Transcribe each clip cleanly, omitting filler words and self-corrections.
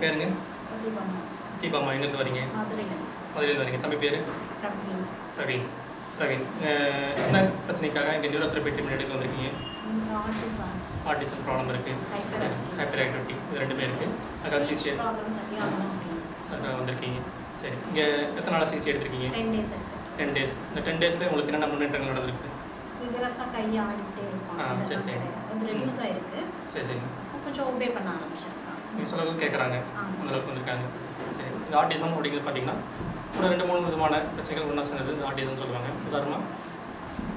பேருங்க? சத்யபாமா. தீபாமா, எங்கேருந்து வரீங்க? மதுரையிலேருந்து வரீங்க. தம்பி பேர்? பிரவீன். பிரவீன், என்ன பிரச்சனைக்காக இங்கே நியூரோதெரபி ட்ரீட்மெண்ட் எடுக்க வந்திருக்கீங்க? ஆட்டிசம் ப்ராப்ளம் இருக்குது, ஹைப்பர் ஆக்டிவிட்டி, இது ரெண்டுமே இருக்குது. அதுக்காக சிகிச்சை அதுக்காக வந்திருக்கீங்க. சரி, இங்கே எத்தனை நாளாக சிகிச்சை எடுத்திருக்கீங்க? 10 days. இந்த 10 daysல உங்களுக்கு என்னென்ன முன்னேற்றங்கள் நடந்திருக்கு? கை ஆடிட்டே இருக்கும். சரி சரி. அது ரெடியூஸ் ஆயிருக்கு. சரி சரி. கொஞ்சம் ஒபே பண்ண ஆரம்பிச்சிருக்காங்க. நீங்கள் சொல்கிறது கேட்குறாங்க, அந்தளவுக்கு வந்திருக்காங்க. சரி, இந்த ஆட்டிசம் அப்படிங்கிறது பார்த்தீங்கன்னா ஒரு 2-3 விதமான பிரச்சனைகள் ஒன்றா சேர்ந்தது இந்த ஆட்டிசம் சொல்லுவாங்க. உதாரணமாக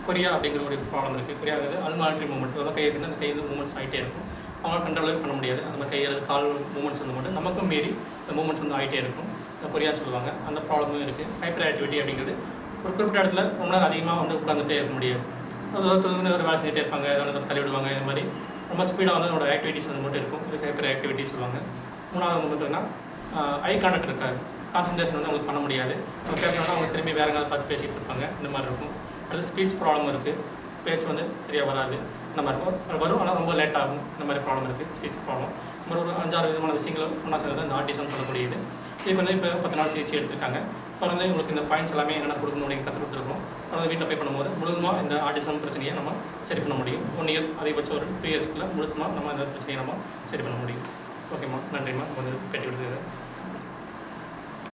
கொரியா அப்படிங்கிற ஒரு ப்ராப்ளம் இருக்குது. கொரியா வந்து அன்மானிட்டரி மூவ்மெண்ட், அதாவது கை இருக்குன்னா அந்த கை வந்து மூவ்மெண்ட்ஸ் ஆகிட்டே இருக்கும். அவங்களால கண்ட்ரோலே பண்ண முடியாது. அந்த மாதிரி கை அல்லது கால் மூவ்மெண்ட்ஸ் வந்து மட்டும் நமக்கும் மீறி இந்த மூவ்மெண்ட்ஸ் வந்து ஆகிட்டே இருக்கும். இந்த கொரியா சொல்லுவாங்க. அந்த ப்ராப்ளமும் இருக்குது. ஹைப்பர் ஆக்டிவிட்டி அப்படிங்கிறது ஒரு குறிப்பிட்ட இடத்துல ரொம்ப நேரம் அதிகமாக வந்து உட்காந்துட்டே இருக்க முடியாது. அதாவது ஒரு வேலை செஞ்சுட்டே இருப்பாங்க, ஏதாவது தள்ளி விடுவாங்க. இந்த மாதிரி ரொம்ப ஸ்பீடாக வந்து என்னோட ஆக்டிவிட்டிஸ் வந்து மட்டும் இருக்கும். இதுக்கு ஹைப்பர் ஆக்டிவிட்டி சொல்லுவாங்க. மூணாவது வந்து பார்த்தீங்கன்னா ஐ கான்டாக்ட் இருக்காது. கான்சன்ட்ரேஷன் வந்து அவங்களுக்கு பண்ண முடியாது. அவங்க பேசணும்னா அவங்க திரும்பி வேறு எங்கேயாவது பார்த்து பேசிகிட்டு இருப்பாங்க. இந்த மாதிரி இருக்கும். அடுத்து ஸ்பீச் ப்ராப்ளம் இருக்குது. பேச்சு வந்து சரியாக வராது. இந்த மாதிரி இருக்கும். வரும், ஆனால் ரொம்ப லேட் ஆகும். இந்த மாதிரி ப்ராப்ளம் இருக்குது, ஸ்பீச் ப்ராப்ளம். இந்த மாதிரி ஒரு 5-6 விதமான விஷயங்கள் ஒன்றா சேர்ந்தது இந்த ஆட்டிசம் சொல்லக்கூடியது. இதுக்கு வந்து இப்போ 10 நாள் சிகிச்சை எடுத்திருக்காங்க. தொடர்ந்து உங்களுக்கு இந்த பாயிண்ட்ஸ் எல்லாமே என்னென்ன கொடுக்கணும் நீங்கள் கற்றுக் கொடுத்துருக்கோம். தொடர்ந்து வீட்டில் போய் பண்ணும்போது முழுதுமாக இந்த ஆட்டிசம் பிரச்சனையை நம்ம சரி பண்ண முடியும். 1 year, அதிகபட்சம் ஒரு 2 yearsக்குள்ள முழுசுமாக நம்ம இந்த பிரச்சனையை நம்ம சரி பண்ண முடியும். ஓகேம்மா, நன்றிம்மா, வந்து பேட்டி கொடுத்துருக்கேன்.